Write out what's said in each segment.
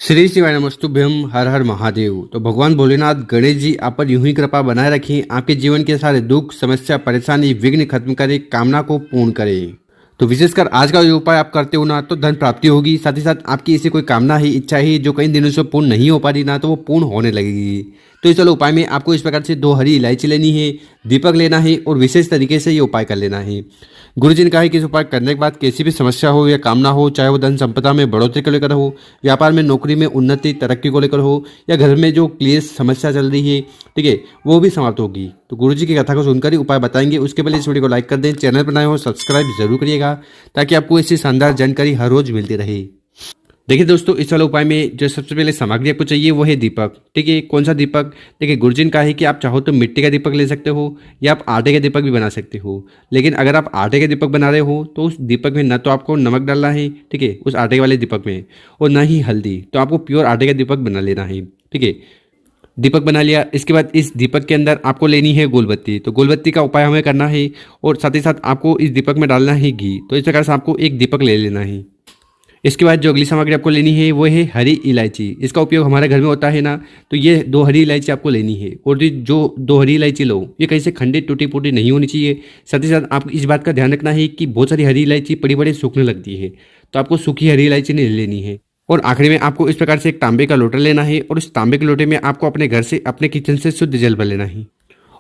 श्री शिवाय नमस्तुभ्यम हर हर महादेव। तो भगवान भोलेनाथ गणेश जी आप पर यूं ही कृपा बनाए रखें, आपके जीवन के सारे दुख समस्या परेशानी विघ्न खत्म करें, कामना को पूर्ण करें। तो विशेषकर आज का जो उपाय आप करते हो ना, तो धन प्राप्ति होगी। साथ ही साथ आपकी ऐसी कोई कामना है, इच्छा है जो कई दिनों से पूर्ण नहीं हो पा रही ना, तो वो पूर्ण होने लगेगी। तो इस वाले उपाय में आपको इस प्रकार से 2 हरी इलायची लेनी है, दीपक लेना है और विशेष तरीके से ये उपाय कर लेना है। गुरुजी ने कहा है कि इस उपाय करने के बाद कैसी भी समस्या हो या कामना हो, चाहे वो धन संपदा में बढ़ोतरी को लेकर हो, व्यापार में नौकरी में उन्नति तरक्की को लेकर हो, या घर में जो क्लेश समस्या चल रही है, ठीक है, वो भी समाप्त होगी। तो गुरुजी की कथा को सुनकर ही उपाय बताएंगे। उसके पहले इस वीडियो को लाइक कर दें, चैनल पर नए हो सब्सक्राइब जरूर करिएगा, ताकि आपको ऐसी शानदार जानकारी हर रोज मिलती रहे। देखिए दोस्तों, इस वाले उपाय में जो सबसे पहले सामग्री आपको चाहिए वो है दीपक। ठीक है, कौन सा दीपक? देखिए गुरुजी ने कहा है कि आप चाहो तो मिट्टी का दीपक ले सकते हो या आप आटे का दीपक भी बना सकते हो। लेकिन अगर आप आटे का दीपक बना रहे हो तो उस दीपक में न तो आपको नमक डालना है, ठीक है, उस आटे वाले दीपक में, और ना ही हल्दी। तो आपको प्योर आटे का दीपक बना लेना है। ठीक है, दीपक बना लिया। इसके बाद इस दीपक के अंदर आपको लेनी है गोलबत्ती। तो गोलबत्ती का उपाय हमें करना है, और साथ ही साथ आपको इस दीपक में डालना है घी। तो इस प्रकार से आपको एक दीपक ले लेना है। इसके बाद जो अगली सामग्री आपको लेनी है वो है हरी इलायची। इसका उपयोग हमारे घर में होता है ना, तो ये 2 हरी इलायची आपको लेनी है। और जो 2 हरी इलायची लो, ये कहीं से खंडित टूटी फूटी नहीं होनी चाहिए। साथ ही साथ आपको इस बात का ध्यान रखना है कि बहुत सारी हरी इलायची बड़ी बड़ी सूखने लगती है, तो आपको सूखी हरी इलायची नहीं लेनी है। और आखिरी में आपको इस प्रकार से एक तांबे का लोटा लेना है, और उस तांबे के लोटे में आपको अपने घर से अपने किचन से शुद्ध जल भर लेना है।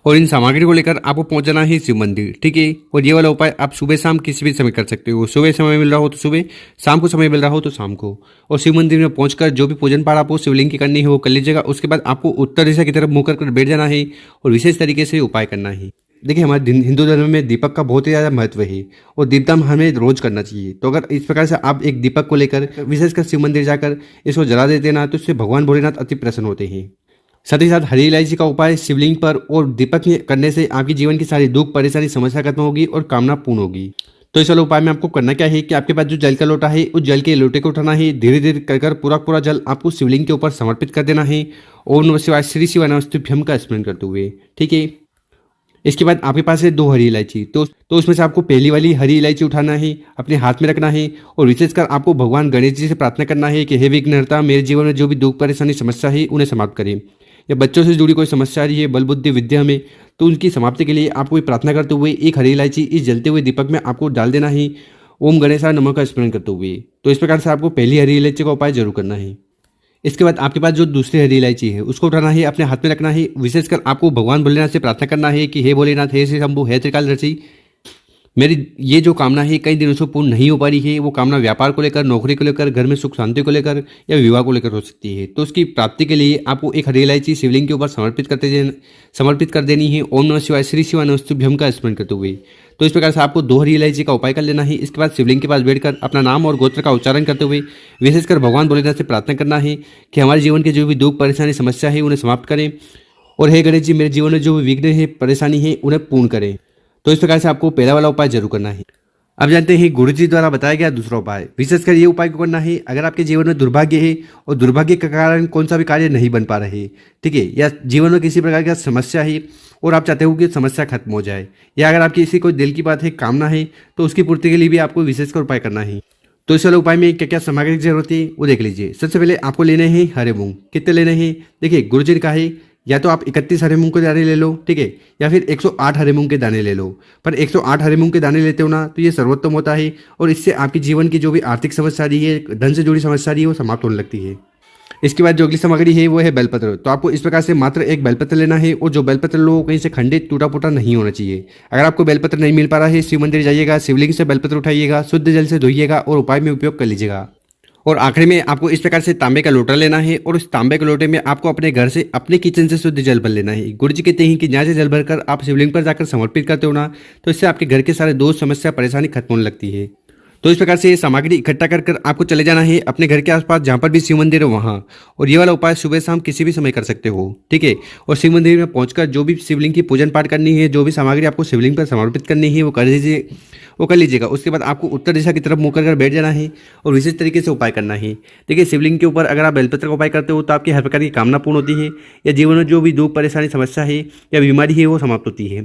और इन सामग्री को लेकर आपको पहुंच जाना है शिव मंदिर। ठीक है, और ये वाला उपाय आप सुबह शाम किसी भी समय कर सकते हो। सुबह समय मिल रहा हो तो सुबह, शाम को समय मिल रहा हो तो शाम को। और शिव मंदिर में पहुंचकर जो भी पूजन पाठ आपको शिवलिंग की करनी है वो कर लीजिएगा। उसके बाद आपको उत्तर दिशा की तरफ मुंह कर बैठ जाना है और विशेष तरीके से उपाय करना है। देखिए, हमारे हिंदू धर्म में दीपक का बहुत ही ज़्यादा महत्व है, और दीपदान हमें रोज करना चाहिए। तो अगर इस प्रकार से आप एक दीपक को लेकर विशेषकर शिव मंदिर जाकर इसको जला देते ना, तो इससे भगवान भोलेनाथ अति प्रसन्न होते हैं। साथ ही साथ हरी इलायची का उपाय शिवलिंग पर और दीपक में करने से आपके जीवन की सारी दुख परेशानी समस्या खत्म होगी और कामना पूर्ण होगी। तो इस वाले उपाय में आपको करना क्या है कि आपके पास जो जल का लोटा है, उस जल के लोटे को उठाना है, धीरे धीरे कर पूरा पूरा जल आपको शिवलिंग के ऊपर समर्पित कर देना है। ओम नमः शिवाय श्री शिवाय नमस्तुभ्यम का स्मरण करते हुए। ठीक है, इसके बाद आपके पास है 2 हरी इलायची। तो उसमें से आपको पहली वाली हरी इलायची उठाना है, अपने हाथ में रखना है, और विशेषकर आपको भगवान गणेश जी से प्रार्थना करना है कि हे विघ्नहर्ता, मेरे जीवन में जो भी दुख परेशानी समस्या है उन्हें समाप्त करें। या बच्चों से जुड़ी कोई समस्या आ रही है बल बुद्धि विद्या में, तो उनकी समाप्ति के लिए आपको ये प्रार्थना करते हुए एक हरी इलायची इस जलते हुए दीपक में आपको डाल देना है, ओम गणेशाय नमः का स्मरण करते हुए। तो इस प्रकार से आपको पहली हरी इलायची का उपाय जरूर करना है। इसके बाद आपके पास जो दूसरी हरी इलायची है उसको उठाना है, अपने हाथ में रखना है। विशेषकर आपको भगवान भोलेनाथ से प्रार्थना करना है कि हे भोलेनाथ, हे श्री शंभु, हे त्रिकालदर्शी, मेरी ये जो कामना है कई दिनों से पूर्ण नहीं हो पा रही है, वो कामना व्यापार को लेकर, नौकरी को लेकर, घर में सुख शांति को लेकर या विवाह को लेकर हो सकती है। तो उसकी प्राप्ति के लिए आपको एक हरी इलायची शिवलिंग के ऊपर समर्पित कर देनी है, ओम नमः शिवाय श्री शिवाय नमस्तुभ्यम का स्मरण करते हुए। तो इस प्रकार से आपको 2 हरी इलायची का उपाय कर लेना है। इसके बाद शिवलिंग के पास बैठकर अपना नाम और गोत्र का उच्चारण करते हुए विशेषकर भगवान भोलेनाथ से प्रार्थना करना है कि हमारे जीवन के जो भी दुख परेशानी समस्या है उन्हें समाप्त करें, और हे गणेश जी, मेरे जीवन में जो भी विघ्न है परेशानी है उन्हें पूर्ण करें। तो इस प्रकार से आपको पहला वाला उपाय जरूर करना है। अब जानते हैं गुरुजी द्वारा बताया गया दूसरा उपाय। विशेषकर ये उपाय को करना है अगर आपके जीवन में दुर्भाग्य है और दुर्भाग्य के कारण कौन सा भी कार्य नहीं बन पा रहे, ठीक है, या जीवन में किसी प्रकार की समस्या है और आप चाहते हो कि समस्या खत्म हो जाए, या अगर आपकी किसी कोई दिल की बात है, कामना है, तो उसकी पूर्ति के लिए भी आपको विशेषकर उपाय करना है। तो इस वाले उपाय में क्या क्या सामग्री की जरूरत है वो देख लीजिए। सबसे पहले आपको लेने हैं हरे मूंग। कितने लेने हैं? देखिए गुरुजी ने कहा है या तो आप 31 हरे मूंग के दाने ले लो, ठीक है, या फिर 108 हरे मूंग के दाने ले लो। पर 108 हरे मूंग के दाने लेते हो ना, तो ये सर्वोत्तम होता है, और इससे आपके जीवन की जो भी आर्थिक समस्या रही है, धन से जुड़ी समस्या रही है, वो समाप्त होने लगती है। इसके बाद जो अगली सामग्री है वो है बेलपत्र। तो आपको इस प्रकार से मात्र एक बेलपत्र लेना है, और जो बेलपत्र लो कहीं से खंडित टूटा फूटा नहीं होना चाहिए। अगर आपको बेलपत्र नहीं मिल पा रहा है, शिव मंदिर जाइएगा, शिवलिंग से बेलपत्र उठाइएगा, शुद्ध जल से धोइएगा और उपाय में उपयोग कर लीजिएगा। और आखिरी में आपको इस प्रकार से तांबे का लोटा लेना है, और उस तांबे के लोटे में आपको अपने घर से अपने किचन से शुद्ध जल भर लेना है। गुरु जी कहते हैं कि जहाँ से जल भरकर आप शिवलिंग पर जाकर समर्पित करते हो ना, तो इससे आपके घर के सारे दोष समस्या परेशानी खत्म होने लगती है। तो इस प्रकार से ये सामग्री इकट्ठा कर आपको चले जाना है अपने घर के आसपास जहाँ पर भी शिव मंदिर है वहाँ। और ये वाला उपाय सुबह शाम किसी भी समय कर सकते हो, ठीक है। और शिव मंदिर में पहुंचकर जो भी शिवलिंग की पूजन पाठ करनी है, जो भी सामग्री आपको शिवलिंग पर समर्पित करनी है वो कर लीजिएगा। उसके बाद आपको उत्तर दिशा की तरफ मुँह कर बैठ जाना है और विशेष तरीके से उपाय करना है। देखिए, शिवलिंग के ऊपर अगर आप बेलपत्र का उपाय करते हो तो आपकी हर प्रकार की कामना पूर्ण होती है, या जीवन में जो भी दुख परेशानी समस्या है या बीमारी है वो समाप्त होती है।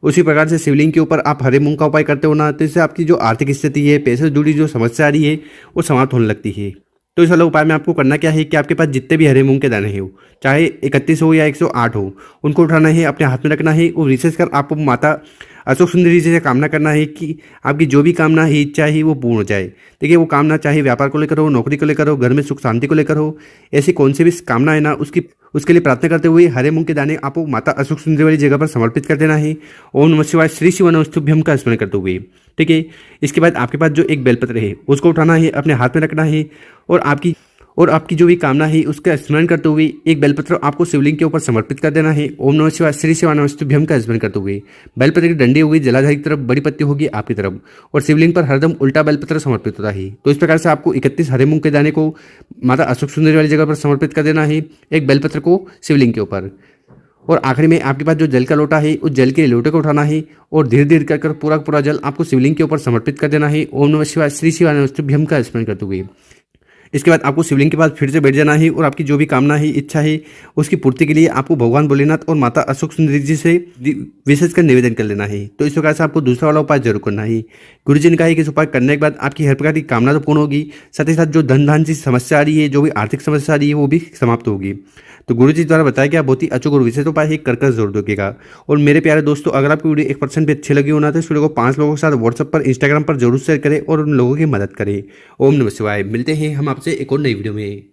उसी प्रकार से शिवलिंग के ऊपर आप हरे मूंग का उपाय करते हो ना, तो इससे आपकी जो आर्थिक स्थिति है, पैसे से जुड़ी जो समस्या आ रही है वो समाप्त होने लगती है। तो इस वाला उपाय में आपको करना क्या है कि आपके पास जितने भी हरे मूंग के दाने हैं, चाहे 31 हो या 108 हो, उनको उठाना है, अपने हाथ में रखना है और विशेष कर आपको माता अशोक सुंदरी जी से कामना करना है कि आपकी जो भी कामना है, इच्छा है, वो पूर्ण हो जाए। देखिए, वो कामना चाहे व्यापार को लेकर हो, नौकरी को लेकर हो, घर में सुख शांति को लेकर हो, ऐसी कौन सी भी कामना है ना, उसके लिए प्रार्थना करते हुए हरे मूंग के दाने आपको माता अशोक सुंदरी वाली जगह पर समर्पित कर देना है। ओम नमः शिवाय श्री शिव नमस्तुभ्यम का स्मरण करते हुए। ठीक है। इसके बाद आपके पास जो एक बेलपत्र है उसको उठाना है, अपने हाथ में रखना है और आपकी जो भी कामना है उसका स्मरण करते हुए एक बेलपत्र आपको शिवलिंग के ऊपर समर्पित कर देना है। ओम नमः शिवाय श्री शिवाय नमस्तुभ्यम का स्मरण करते हुए बेलपत्र की डंडी होगी जलाधारी की तरफ, बड़ी पत्ती होगी आपकी तरफ और शिवलिंग पर हरदम उल्टा बेलपत्र समर्पित होता है। तो इस प्रकार से आपको 31 हरे मूंग के दाने को माता अशोक सुंदरी वाली जगह पर समर्पित कर देना है, एक बेलपत्र को शिवलिंग के ऊपर। और आखिरी में आपके पास जो जल का लोटा है उस जल के लोटे को उठाना है और धीरे धीरे कर पूरा पूरा जल आपको शिवलिंग के ऊपर समर्पित कर देना है। ओम नमः शिवाय श्री शिवाय नमस्तुभ्यम का स्मरण करते हुए इसके बाद आपको शिवलिंग के पास फिर से बैठ जाना है और आपकी जो भी कामना है, इच्छा है, उसकी पूर्ति के लिए आपको भगवान भोलेनाथ और माता अशोक सुंदरी जी से विशेषकर निवेदन कर लेना है। तो इस प्रकार से आपको दूसरा वाला उपाय जरूर करना है। गुरु जी ने कहा है कि इस उपाय करने के बाद आपकी हर प्रकार की कामना तो पूर्ण होगी, साथ ही साथ जो धन धान की समस्या आ रही है, जो भी आर्थिक समस्या आ रही है, वो भी समाप्त होगी। तो गुरु जी द्वारा बताया गया बहुत ही अचूक और विशेष उपाय है, कर जरूर देखिएगा। और मेरे प्यारे दोस्तों, अगर आपकी वीडियो 1% भी अच्छी लगी होना तो इस वीडियो को 5 लोगों के साथ व्हाट्सएप पर, इंस्टाग्राम पर जरूर शेयर करें और उन लोगों की मदद करें। ओम नमः शिवाय। मिलते हैं हम आपसे एक और नई वीडियो में।